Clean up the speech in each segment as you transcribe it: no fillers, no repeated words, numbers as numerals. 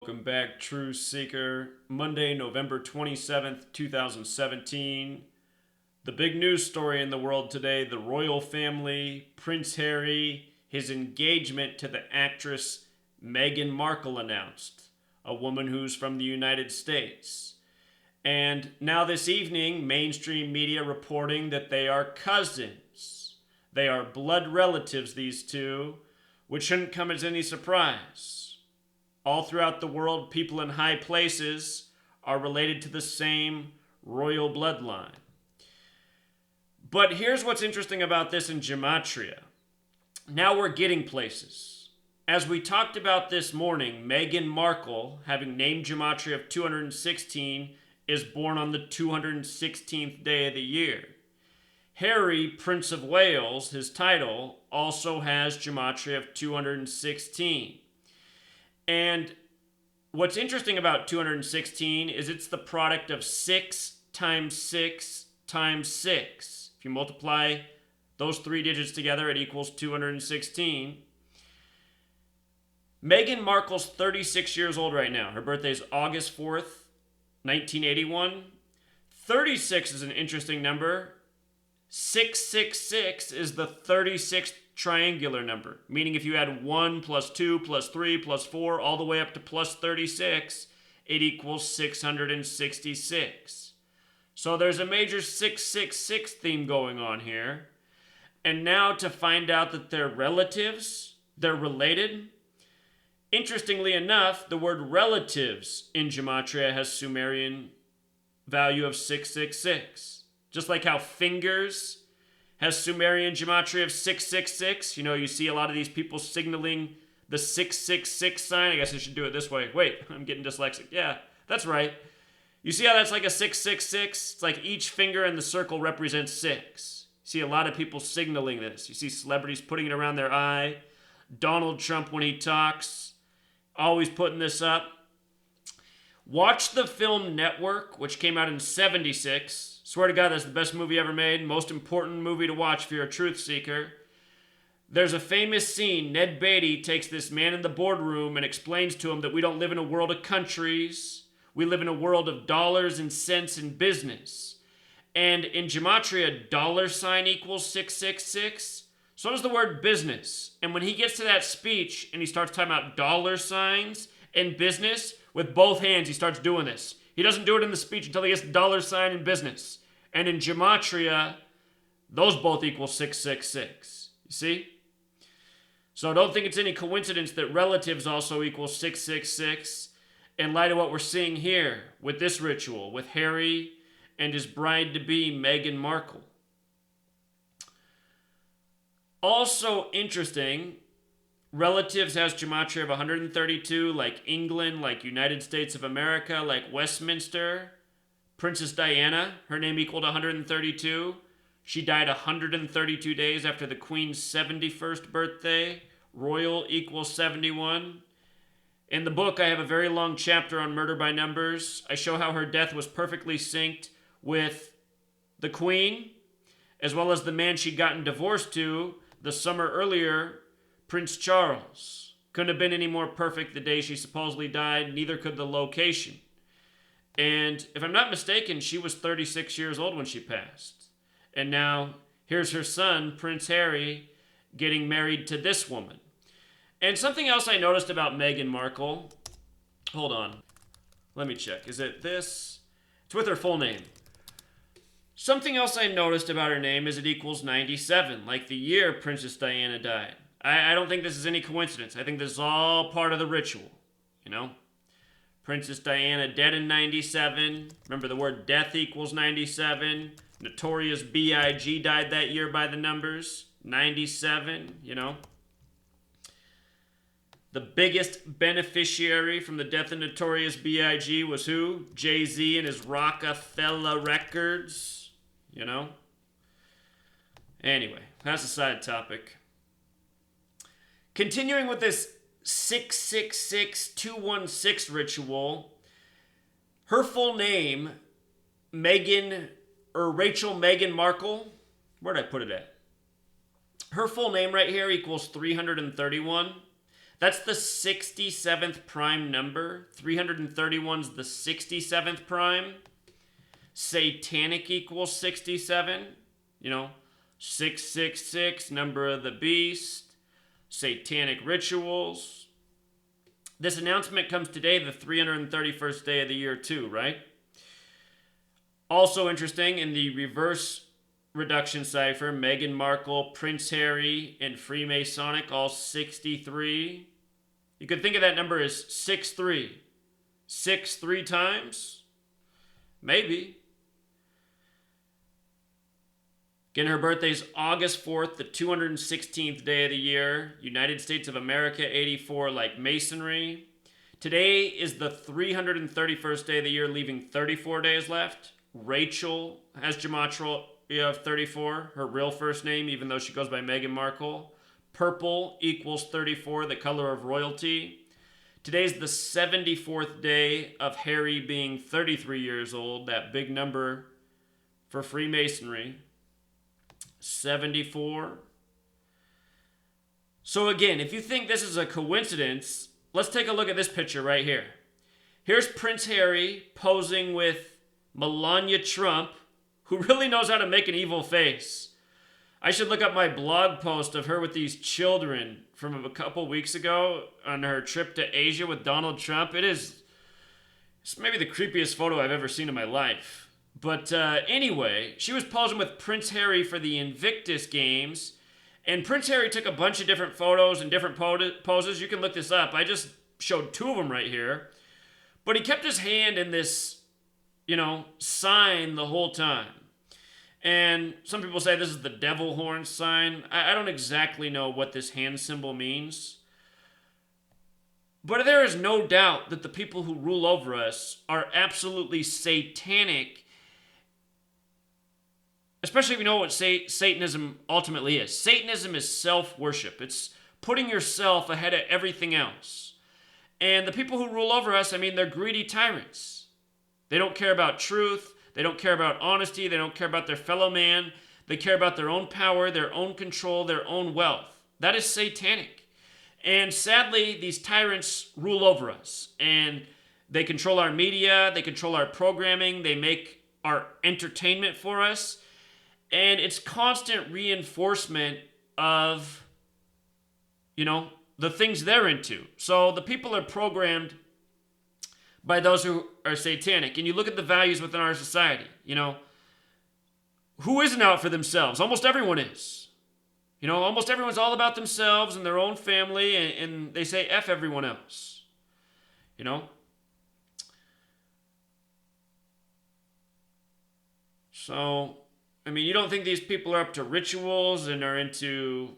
Welcome back, Truth Seeker. Monday, November 27th, 2017. The big news story in the world today, the royal family, Prince Harry, his engagement to the actress Meghan Markle announced, a woman who's from the United States. And now this evening, mainstream media reporting that they are cousins. They are blood relatives, these two, which shouldn't come as any surprise. All throughout the world, people in high places are related to the same royal bloodline. But here's what's interesting about this in gematria. Now we're getting places. As we talked about this morning, Meghan Markle, having named gematria of 216, is born on the 216th day of the year. Harry, Prince of Wales, his title, also has gematria of 216. And what's interesting about 216 is it's the product of 6 times 6 times 6. If you multiply those three digits together, it equals 216. Meghan Markle's 36 years old right now. Her birthday is August 4th, 1981. 36 is an interesting number. 666 is the 36th triangular number, meaning if you add 1 plus 2 plus 3 plus 4 all the way up to plus 36, it equals 666. So there's a major 666 theme going on here. And now to find out that they're relatives, they're related. Interestingly enough, the word relatives in gematria has Sumerian value of 666. Just like how fingers has Sumerian gematria of 666. You know, you see a lot of these people signaling the 666 sign. I guess I should do it this way. Wait, I'm getting dyslexic. Yeah, that's right. You see how that's like a 666? It's like each finger in the circle represents 6. You see a lot of people signaling this. You see celebrities putting it around their eye. Donald Trump, when he talks, always putting this up. Watch the film Network, which came out in 76. Swear to God, that's the best movie ever made. Most important movie to watch if you're a truth seeker. There's a famous scene. Ned Beatty takes this man in the boardroom and explains to him that we don't live in a world of countries. We live in a world of dollars and cents and business. And in gematria, dollar sign equals 666. So does the word business. And when he gets to that speech and he starts talking about dollar signs and business, with both hands he starts doing this. He doesn't do it in the speech until he gets dollar sign and business. And in gematria, those both equal 666. You see? So don't think it's any coincidence that relatives also equal 666 in light of what we're seeing here with this ritual, with Harry and his bride-to-be, Meghan Markle. Also interesting, relatives has gematria of 132, like England, like United States of America, like Westminster. Princess Diana, her name equaled 132. She died 132 days after the Queen's 71st birthday. Royal equals 71. In the book, I have a very long chapter on murder by numbers. I show how her death was perfectly synced with the Queen, as well as the man she'd gotten divorced to the summer earlier, Prince Charles. Couldn't have been any more perfect the day she supposedly died, neither could the location. And if I'm not mistaken, she was 36 years old when she passed. And now here's her son, Prince Harry, getting married to this woman. And something else I noticed about Meghan Markle, hold on, let me check. Is it this? It's with her full name. Something else I noticed about her name is it equals 97, like the year Princess Diana died. I don't think this is any coincidence. I think this is all part of the ritual, you know? Princess Diana dead in 97. Remember, the word death equals 97. Notorious B.I.G. died that year by the numbers. 97, you know? The biggest beneficiary from the death of Notorious B.I.G. was who? Jay-Z and his Rockefeller Records, you know? Anyway, that's a side topic. Continuing with this 666-216 ritual, her full name, Rachel Meghan Markle, where'd I put it at? Her full name right here equals 331. That's the 67th prime number. 331's the 67th prime. Satanic equals 67. You know, 666, number of the beast. Satanic rituals. This announcement comes today, the 331st day of the year too, right? Also interesting, in the reverse reduction cipher, Meghan Markle, Prince Harry, and Freemasonic, all 63. You could think of that number as 63. 6 3 times? Maybe. Again, her birthday's August 4th, the 216th day of the year. United States of America, 84, like Masonry. Today is the 331st day of the year, leaving 34 days left. Rachel has gematria of 34, her real first name, even though she goes by Meghan Markle. Purple equals 34, the color of royalty. Today's the 74th day of Harry being 33 years old, that big number for Freemasonry. 74. So again, if you think this is a coincidence, let's take a look at this picture right here. Here's Prince Harry posing with Melania Trump, who really knows how to make an evil face. I should look up my blog post of her with these children from a couple weeks ago on her trip to Asia with Donald Trump. It's maybe the creepiest photo I've ever seen in my life. But anyway, she was posing with Prince Harry for the Invictus Games. And Prince Harry took a bunch of different photos and different poses. You can look this up. I just showed 2 of them right here. But he kept his hand in this, sign the whole time. And some people say this is the devil horn sign. I don't exactly know what this hand symbol means. But there is no doubt that the people who rule over us are absolutely satanic. Especially if you know what Satanism ultimately is. Satanism is self-worship. It's putting yourself ahead of everything else. And the people who rule over us, they're greedy tyrants. They don't care about truth. They don't care about honesty. They don't care about their fellow man. They care about their own power, their own control, their own wealth. That is satanic. And sadly, these tyrants rule over us. And they control our media. They control our programming. They make our entertainment for us. And it's constant reinforcement of, the things they're into. So the people are programmed by those who are satanic. And you look at the values within our society, who isn't out for themselves? Almost everyone is. Almost everyone's all about themselves and their own family, and they say F everyone else. So, you don't think these people are up to rituals and are into,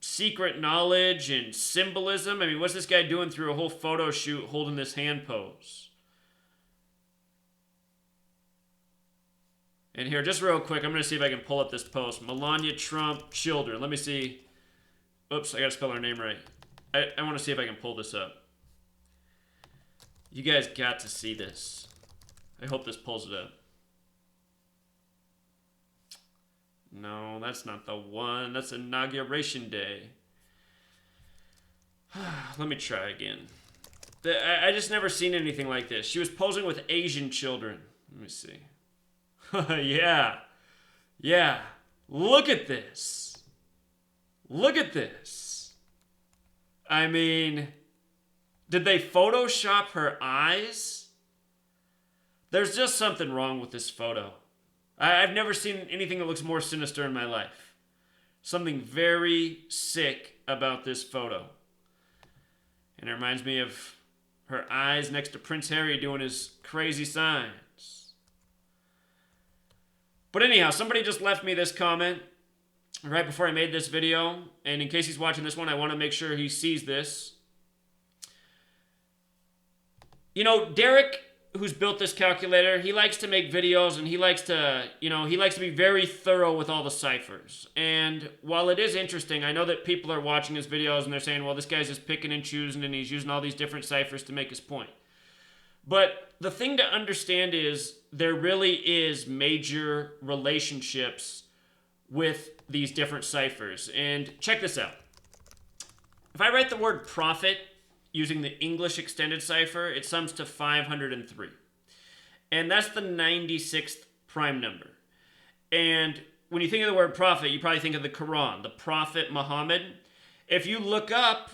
secret knowledge and symbolism? What's this guy doing through a whole photo shoot holding this hand pose? And here, just real quick, I'm going to see if I can pull up this post. Melania Trump, children. Let me see. Oops, I got to spell her name right. I want to see if I can pull this up. You guys got to see this. I hope this pulls it up. No, that's not the one. That's Inauguration Day. Let me try again. I just never seen anything like this. She was posing with Asian children. Let me see. Yeah. Yeah. Look at this. Look at this. Did they Photoshop her eyes? There's just something wrong with this photo. I've never seen anything that looks more sinister in my life. Something very sick about this photo. And it reminds me of her eyes next to Prince Harry doing his crazy signs. But anyhow, somebody just left me this comment right before I made this video. And in case he's watching this one, I want to make sure he sees this. Derek, who's built this calculator, he likes to make videos and he likes to be very thorough with all the ciphers. And while it is interesting, I know that people are watching his videos and they're saying, well, this guy's just picking and choosing and he's using all these different ciphers to make his point. But the thing to understand is there really is major relationships with these different ciphers. And check this out. If I write the word prophet using the English extended cipher, it sums to 503. And that's the 96th prime number. And when you think of the word prophet, you probably think of the Quran, the Prophet Muhammad. If you look up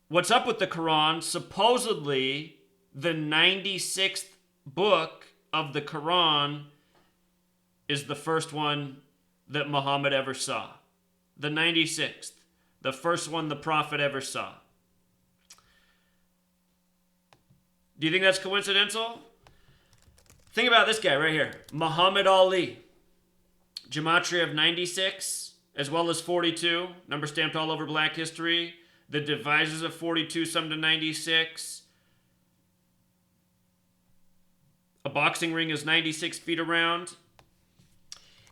what's up with the Quran, supposedly the 96th book of the Quran is the first one that Muhammad ever saw. The 96th. The first one the Prophet ever saw. Do you think that's coincidental? Think about this guy right here. Muhammad Ali. Gematria of 96, as well as 42. Number stamped all over Black history. The divisors of 42 sum to 96. A boxing ring is 96 feet around.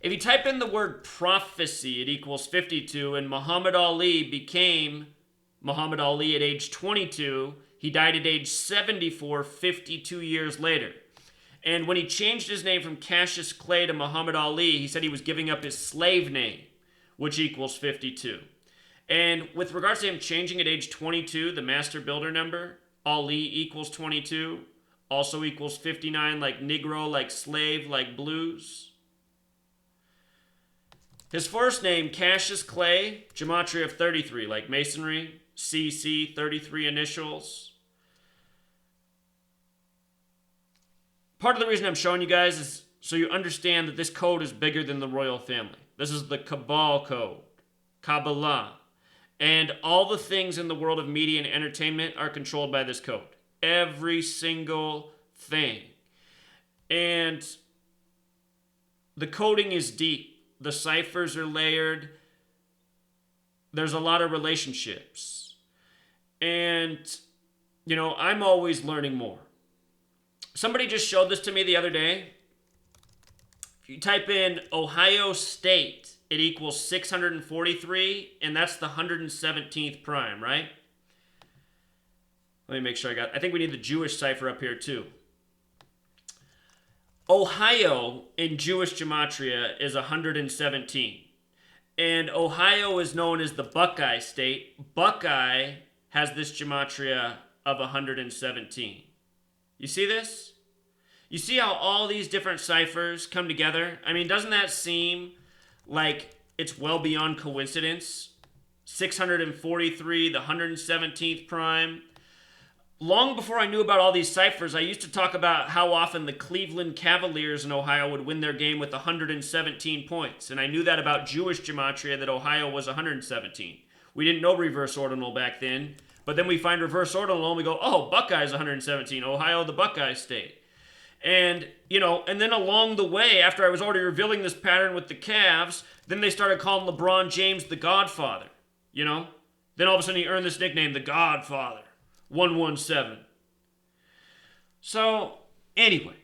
If you type in the word prophecy, it equals 52, and Muhammad Ali became Muhammad Ali at age 22. He died at age 74, 52 years later. And when he changed his name from Cassius Clay to Muhammad Ali, he said he was giving up his slave name, which equals 52. And with regards to him changing at age 22, the master builder number, Ali equals 22, also equals 59, like Negro, like slave, like blues. His first name, Cassius Clay, gematria of 33, like masonry, CC, 33 initials. Part of the reason I'm showing you guys is so you understand that this code is bigger than the royal family. This is the Cabal code, Kabbalah. And all the things in the world of media and entertainment are controlled by this code. Every single thing. And the coding is deep. The ciphers are layered. There's a lot of relationships. And, you know, I'm always learning more. Somebody just showed this to me the other day. If you type in Ohio State, it equals 643, and that's the 117th prime, right? Let me make sure I think we need the Jewish cipher up here too. Ohio in Jewish gematria is 117. And Ohio is known as the Buckeye State. Buckeye has this gematria of 117. You see this? You see how all these different ciphers come together? I mean, doesn't that seem like it's well beyond coincidence? 643, the 117th prime. Long before I knew about all these ciphers, I used to talk about how often the Cleveland Cavaliers in Ohio would win their game with 117 points. And I knew that about Jewish gematria, that Ohio was 117. We didn't know reverse ordinal back then. But then we find reverse ordinal and we go, oh, Buckeyes 117, Ohio, the Buckeye State. And, you know, and then along the way, after I was already revealing this pattern with the Cavs, then they started calling LeBron James the Godfather, you know? Then all of a sudden he earned this nickname, the Godfather, 117. So, anyway,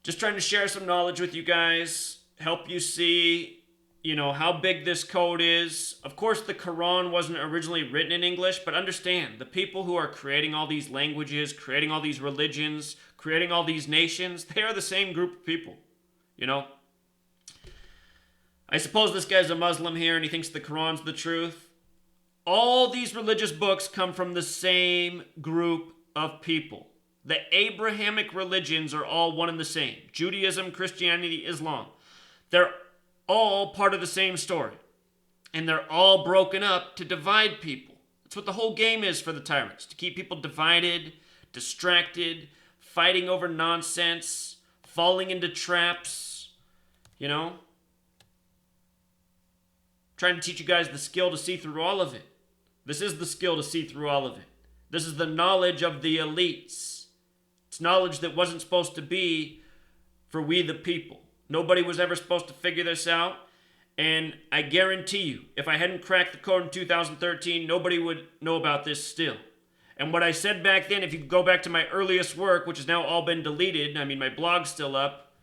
just trying to share some knowledge with you guys, help you see, you know, how big this code is. Of course, the Quran wasn't originally written in English, but understand, the people who are creating all these languages, creating all these religions, creating all these nations, they are the same group of people, you know? I suppose this guy's a Muslim here and he thinks the Quran's the truth. All these religious books come from the same group of people. The Abrahamic religions are all one and the same. Judaism, Christianity, Islam. They're all part of the same story. And they're all broken up to divide people. That's what the whole game is for the tyrants. To keep people divided, distracted, fighting over nonsense, falling into traps, you know? Trying to teach you guys the skill to see through all of it. This is the skill to see through all of it. This is the knowledge of the elites. It's knowledge that wasn't supposed to be for we the people. Nobody was ever supposed to figure this out. And I guarantee you, if I hadn't cracked the code in 2013, nobody would know about this still. And what I said back then, if you go back to my earliest work, which has now all been deleted, I mean, my blog's still up.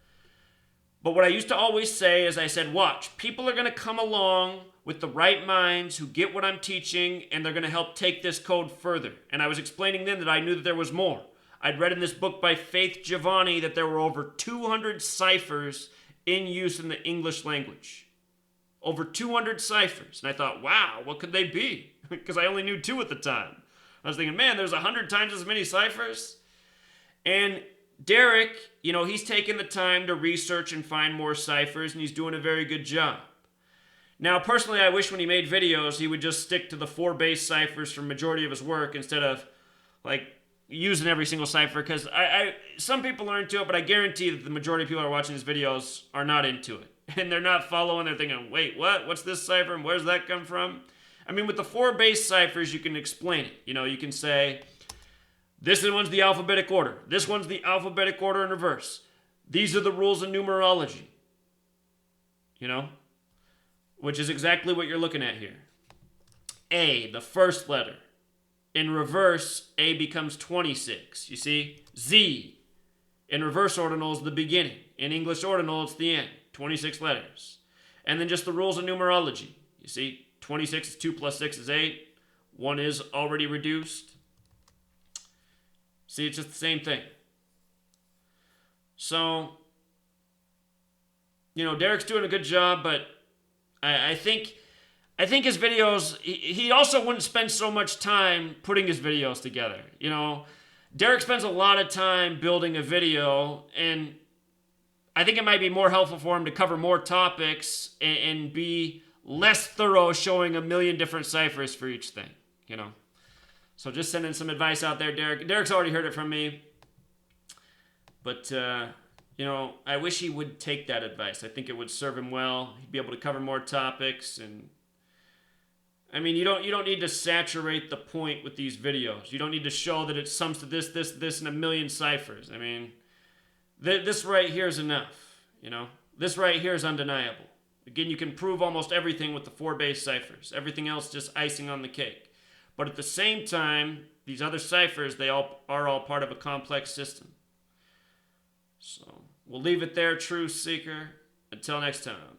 But what I used to always say is I said, watch, people are going to come along with the right minds who get what I'm teaching, and they're going to help take this code further. And I was explaining then that I knew that there was more. I'd read in this book by Faith Giovanni that there were over 200 ciphers in use in the English language. Over 200 ciphers. And I thought, wow, what could they be? Because I only knew 2 at the time. I was thinking, man, there's 100 times as many ciphers? And Derek, he's taken the time to research and find more ciphers, and he's doing a very good job. Now, personally, I wish when he made videos, he would just stick to the 4 base ciphers for the majority of his work instead of, using every single cipher, because some people are into it, but I guarantee that the majority of people who are watching these videos are not into it. And they're not following, they're thinking, wait, what? What's this cipher, and where's that come from? I mean, with the 4 base ciphers, you can explain it. You can say, this one's the alphabetic order. This one's the alphabetic order in reverse. These are the rules of numerology. Which is exactly what you're looking at here. A, the first letter. In reverse, A becomes 26. You see? Z. In reverse ordinal is the beginning. In English ordinal, it's the end. 26 letters. And then just the rules of numerology. You see? 26 is 2 plus 6 is 8. 1 is already reduced. See, it's just the same thing. So, Derek's doing a good job, but I think his videos, he also wouldn't spend so much time putting his videos together. Derek spends a lot of time building a video, and I think it might be more helpful for him to cover more topics and be less thorough, showing a million different ciphers for each thing, So just sending some advice out there, Derek. Derek's already heard it from me. But, I wish he would take that advice. I think it would serve him well. He'd be able to cover more topics. And, I mean, you don't need to saturate the point with these videos. You don't need to show that it sums to this, and a million ciphers. I mean, this right here is enough, This right here is undeniable. Again, you can prove almost everything with the 4 base ciphers. Everything else just icing on the cake. But at the same time, these other ciphers, they all are all part of a complex system. So, we'll leave it there, Truth Seeker. Until next time.